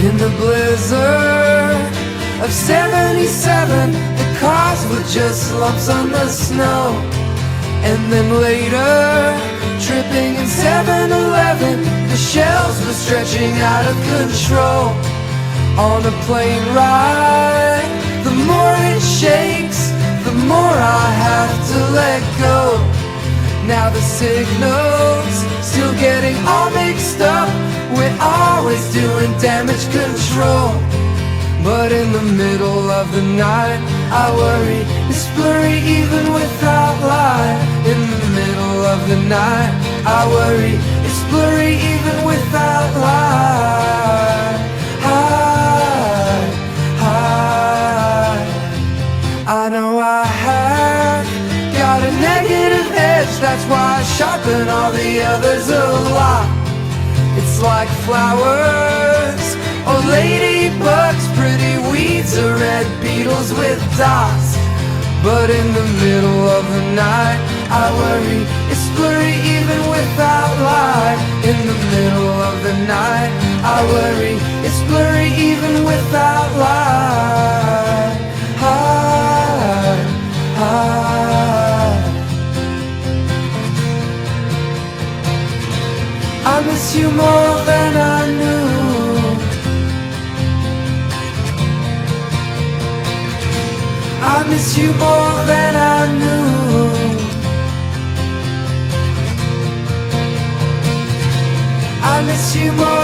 In the blizzard of '77, the cars were just lumps on the snow. And then later, tripping in 7-Eleven, the shells were stretching out of control. On a plane ride, the more it shakes, the more I have to let go. Now the signals still getting all mixed up. We're always doing damage control. But in the middle of the night, I worry, it's blurry even without light. In the middle of the night, I worry, it's blurry even without light. I know I have got a negative edge, that's why I sharpen all the others a lot. It's like flowers or ladybugs, pretty weeds or red beetles with dots. But in the middle of the night, I worry, it's blurry even without light. In the middle of the night, I worry, it's blurry even without light. I miss you more than I knew. I miss you more than I knew. I miss you more